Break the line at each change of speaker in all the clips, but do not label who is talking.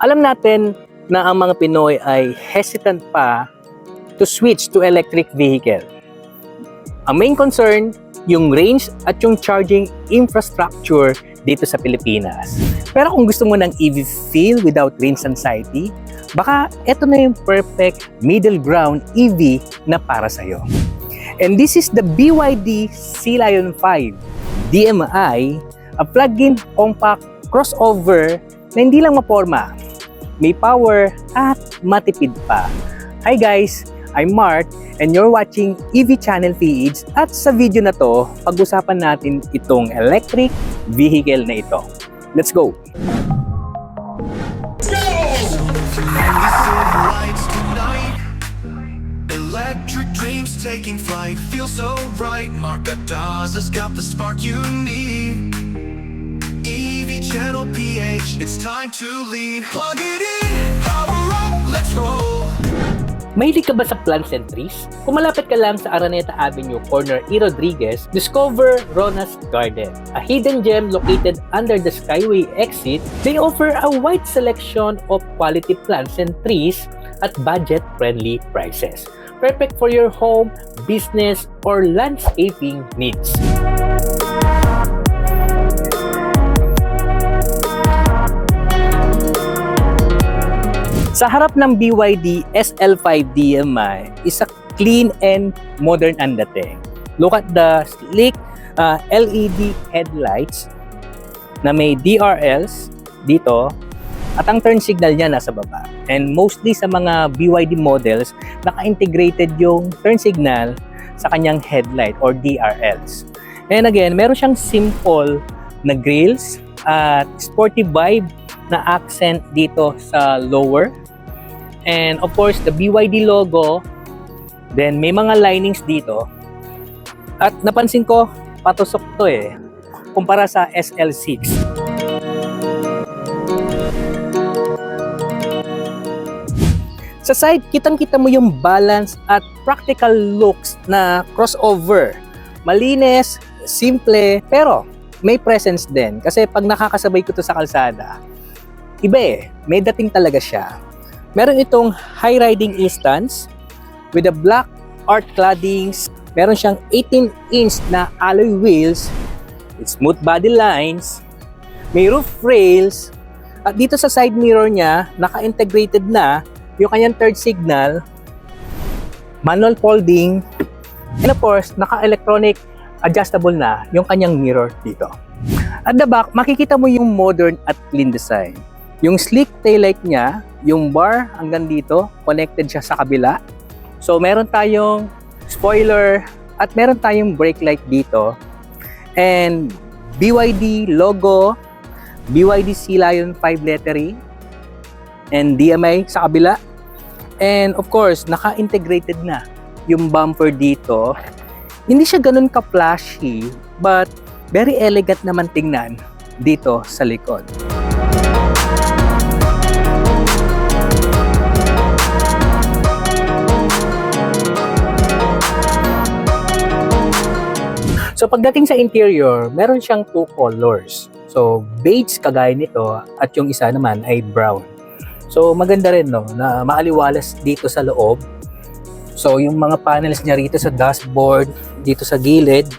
Alam natin na ang mga Pinoy ay hesitant pa to switch to electric vehicle. Ang main concern, yung range at yung charging infrastructure dito sa Pilipinas. Pero kung gusto mo ng EV feel without range anxiety, baka ito na yung perfect middle ground EV na para sa'yo. And this is the BYD Sea Lion 5 DMI, a plug-in compact crossover na hindi lang maporma, may power at matipid pa. Hi guys, I'm Mark and you're watching EV Channel Feeds at sa video na to, pag-usapan natin itong electric vehicle na ito. Let's go!
Electric dreams taking flight, feel so right. Marka Daz has got the spark you need. EV Channel PH, it's time to lead. Plug it in, power up, let's roll.
Mahilig ka ba sa plants and trees? Kung malapit ka lang sa Araneta Avenue, corner E. Rodriguez, discover Rona's Garden. A hidden gem located under the Skyway exit, they offer a wide selection of quality plants and trees at budget-friendly prices. Perfect for your home, business, or landscaping needs. Sa harap ng BYD SL5 DMI is a clean and modern ang dating. Look at the sleek LED headlights na may DRLs dito at ang turn signal niya nasa baba. And mostly sa mga BYD models, naka-integrated yung turn signal sa kanyang headlight or DRLs. And again, meron siyang simple na grills at sporty vibe na accent dito sa lower. And of course, the BYD logo. Then may mga linings dito. At napansin ko, patusok to kumpara sa SL6. Sa side, kitang-kita mo yung balance at practical looks na crossover. Malinis, simple, pero may presence din. Kasi pag nakakasabay ko to sa kalsada, iba may dating talaga siya. Meron itong high riding instance with the black art claddings. Meron siyang 18-inch na alloy wheels with smooth body lines. May roof rails. At dito sa side mirror niya, naka-integrated na yung kanyang third signal, manual folding, and of course, naka-electronic adjustable na yung kanyang mirror dito. At the back, makikita mo yung modern at clean design. Yung sleek taillight niya, yung bar hanggang dito, connected siya sa kabila. So, meron tayong spoiler at meron tayong brake light dito. And BYD logo, BYD Sea Lion 5 lettering, and DMI sa kabila. And of course, naka-integrated na yung bumper dito. Hindi siya ganun ka-flashy, but very elegant naman tingnan dito sa likod. So pagdating sa interior, meron siyang two colors. So beige kagaya nito at yung isa naman ay brown. So maganda rin na maaliwalas dito sa loob. So yung mga panels niya rito sa dashboard, dito sa gilid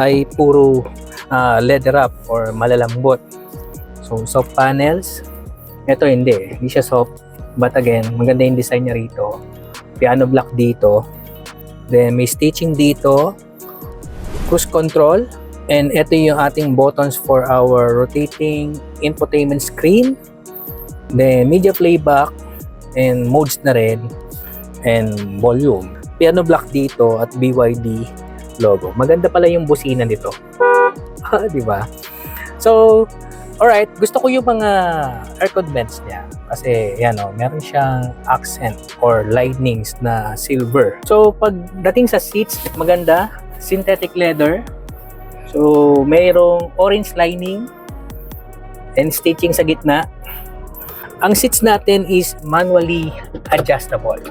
ay puro leather wrap or malalambot. So soft panels. Ito hindi siya soft. But again, maganda yung design niya rito. Piano block dito. Then may stitching dito. Cruise control. And ito yung ating buttons for our rotating infotainment screen. Then media playback and modes na rin and volume. Piano block dito at BYD logo. Maganda pala yung busina nito. Di ba? So, alright, gusto ko yung mga aircon vents niya kasi meron siyang accent or linings na silver. So, pagdating sa seats, maganda, synthetic leather. So, mayroong orange lining and stitching sa gitna. Ang seats natin is manually adjustable.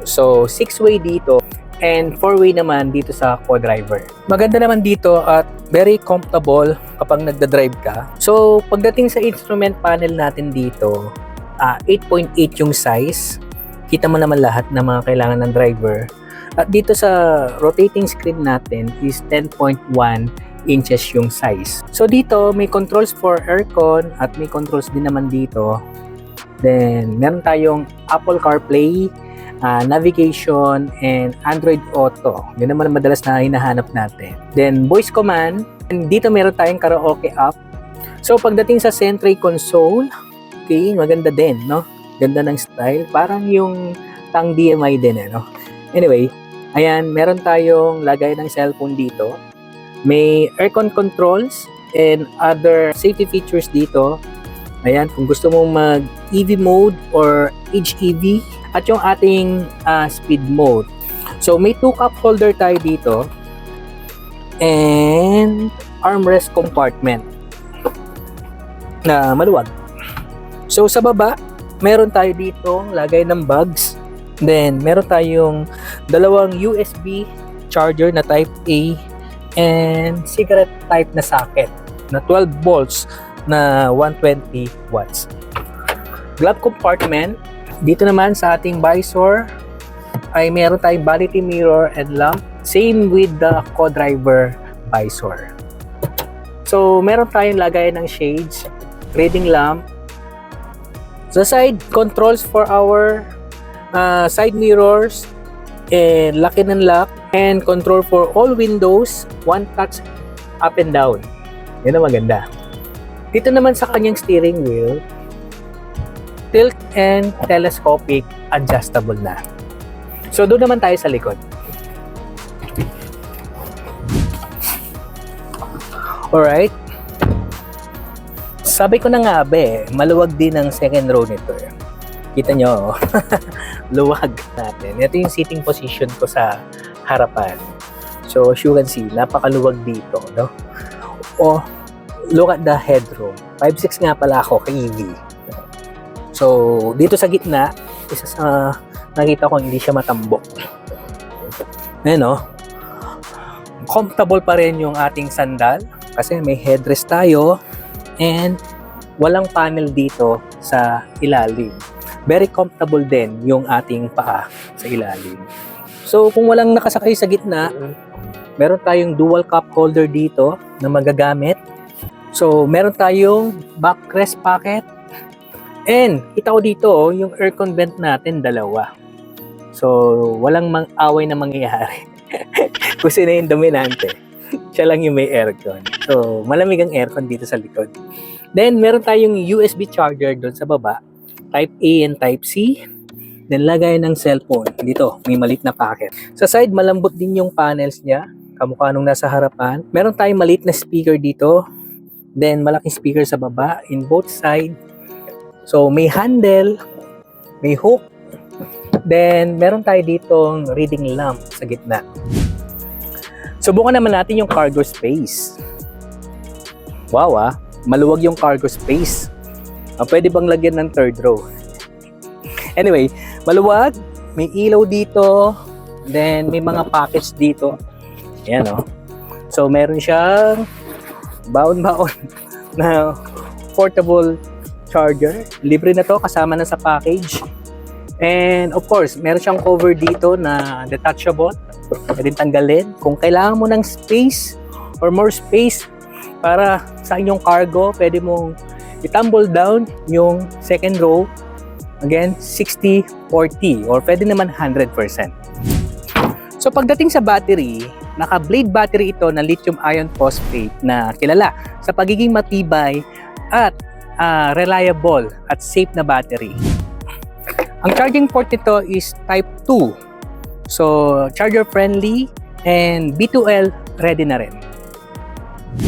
So, 6-way dito and 4-way naman dito sa co-driver. Maganda naman dito at very comfortable kapag nagda-drive ka. So, pagdating sa instrument panel natin dito, 8.8 yung size. Kita mo naman lahat ng mga kailangan ng driver. At dito sa rotating screen natin is 10.1 inches yung size. So dito may controls for aircon at may controls din naman dito. Then meron tayong Apple CarPlay, navigation, and Android Auto. Yun naman ang madalas na hinahanap natin. Then voice command. And dito meron tayong karaoke app. So pagdating sa Sentry console, okay, maganda din, no? Ganda ng style. Parang yung tang DMI din, no? Anyway, ayan, meron tayong lagay ng cellphone dito. May aircon controls and other safety features dito. Ayan, kung gusto mong mag EV mode or HEV, at yung ating speed mode. So may 2 cup holder tayo dito and armrest compartment na maluwag. So sa baba, meron tayo dito lagay ng bags. Then meron tayong dalawang USB charger na type A and cigarette type na socket na 12 volts na 120 watts. Glove compartment. Dito naman sa ating visor ay meron tayong vanity mirror and lamp. Same with the co-driver visor. So meron tayong lagay ng shades, reading lamp. Sa side, controls for our side mirrors and lock and unlock, and control for all windows, one touch up and down. Yan ang maganda. Dito naman sa kanyang steering wheel, tilt and telescopic adjustable na. So doon naman tayo sa likod. Alright. Sabi ko na nga maluwag din ang second row nito. Kita nyo, luwag natin. Ito yung sitting position ko sa harapan. So as you can see, napakaluwag dito, no? Oh, look at the headroom. 5'6" nga pala ako kay EV. So, dito sa gitna, isa sa nakita ko hindi siya matambok. Ayan, no? Comfortable pa rin yung ating sandal kasi may headrest tayo and walang panel dito sa ilalim. Very comfortable din yung ating paa sa ilalim. So, kung walang nakasakay sa gitna, meron tayong dual cup holder dito na magagamit. So, meron tayong backrest pocket. And, kita ko dito, yung aircon vent natin, dalawa. So, walang away na mangyayari. Kung sino yung dominante, siya lang yung may aircon. So, malamig ang aircon dito sa likod. Then, meron tayong USB charger doon sa baba. Type A and Type C. Then, lagay ng cellphone. Dito, may maliit na packet. Sa side, malambot din yung panels niya. Kamukha nung nasa harapan. Meron tayong maliit na speaker dito. Then, malaking speaker sa baba in both sides. So, may handle, may hook, then meron tayo ditong reading lamp sa gitna. Subukan naman natin yung cargo space. Wow, maluwag yung cargo space. Pwede bang lagyan ng third row? Anyway, maluwag, may ilaw dito, then may mga pockets dito. Ayan, no? So, meron siyang baon-baon na portable charger. Libre na to, kasama na sa package. And of course, meron siyang cover dito na detachable. Pwede tanggalin. Kung kailangan mo ng space or more space para sa inyong cargo, pwede mong i-tumble down yung second row. Again, 60-40 or pwede naman 100%. So pagdating sa battery, naka-blade battery ito na lithium ion phosphate na kilala sa pagiging matibay at reliable at safe na battery. Ang charging port nito is type 2. So, charger friendly and B2L ready na rin.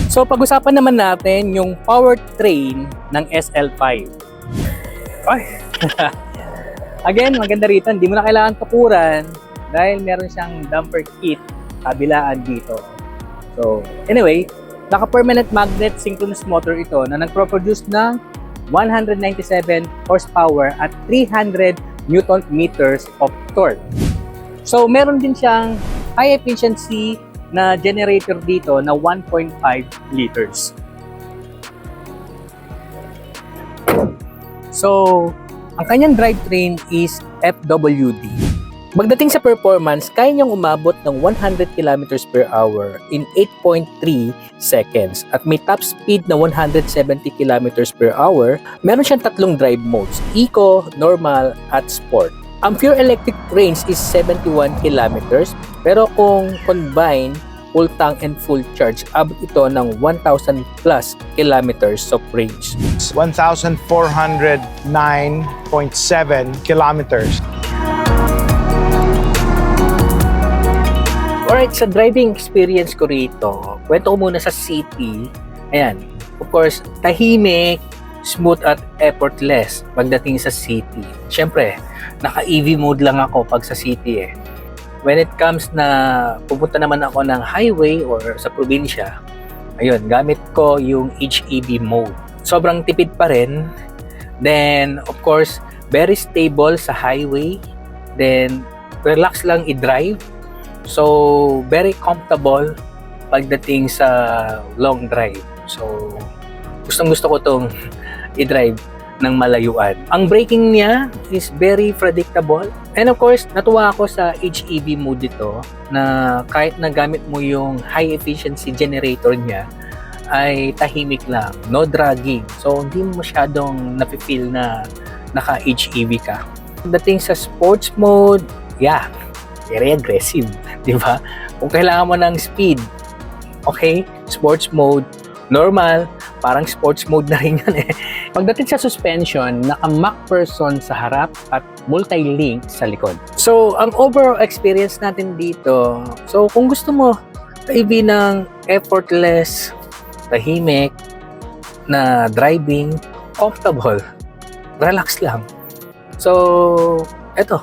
So, pag-usapan naman natin yung powertrain ng SL5. Ay! Again, maganda rito. Hindi mo na kailangan tukuran dahil meron siyang damper kit kabilaan dito. So, anyway, naka-permanent magnet synchronous motor ito na nagpo-produce ng 197 horsepower at 300 Newton meters of torque. So, meron din siyang high efficiency na generator dito na 1.5 liters. So, Ang kanyang drivetrain is FWD. Pagdating sa performance, kaya niyang umabot ng 100 km per hour in 8.3 seconds at may top speed na 170 km per hour. Meron siyang tatlong drive modes, Eco, Normal at Sport. Ang pure electric range is 71 km pero kung combine, full tank and full charge, abot ito ng 1,000 plus kilometers of range.
1,409.7 kilometers.
Alright, sa driving experience ko rito, kwento ko muna sa city. Ayan, of course, tahimik, smooth at effortless pagdating sa city. Siyempre, naka-EV mode lang ako pag sa city eh. When it comes na pupunta naman ako ng highway or sa probinsya, ayun, gamit ko yung HEV mode. Sobrang tipid pa rin. Then, of course, very stable sa highway. Then, relax lang i-drive. So, very comfortable pagdating sa long drive. So, gustong-gusto ko itong i-drive ng malayuan. Ang braking niya is very predictable. And of course, natuwa ako sa HEV mode dito na kahit nagamit mo yung high efficiency generator niya, ay tahimik lang, no dragging. So, hindi mo masyadong nafe-feel na naka-HEV ka. Pagdating sa sports mode, yeah, very aggressive, di ba? Kung kailangan mo ng speed, okay, sports mode, normal, parang sports mode na rin yan eh. Pagdating sa suspension, naka-MacPherson sa harap at multi-link sa likod. So, ang overall experience natin dito, so kung gusto mo driving ng effortless, tahimik, na driving, comfortable, relax lang. So, eto,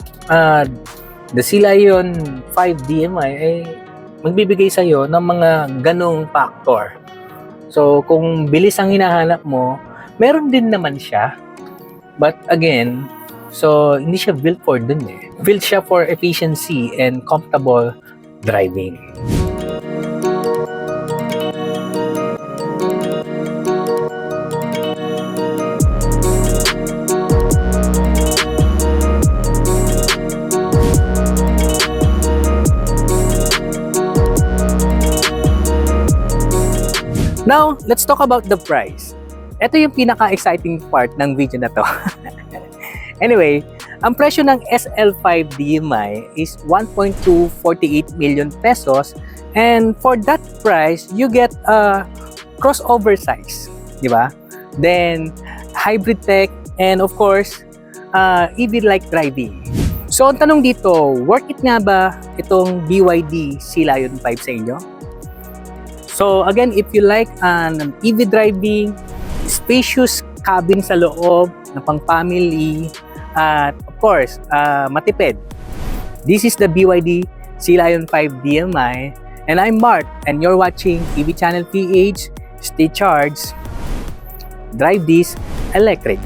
the Sea Lion 5 DMI ay magbibigay sa'yo ng mga ganong factor. So, kung bilis ang hinahanap mo, meron din naman siya. But again, so hindi siya built for dun eh. Built siya for efficiency and comfortable driving. Now, let's talk about the price. Ito yung pinaka-exciting part ng video na to. Anyway, ang presyo ng SL5 DMI is 1.248 million pesos, and for that price, you get a crossover size, di ba? Then, hybrid tech, and of course, EV-like driving. So, ang tanong dito, worth it nga ba itong BYD Sea Lion 5 sa inyo? So again, if you like an EV driving, spacious cabin sa loob na pang-family, at of course, matipid. This is the BYD Sea Lion 5 DMI, and I'm Mark, and you're watching EV Channel PH. Stay charged, drive this electric.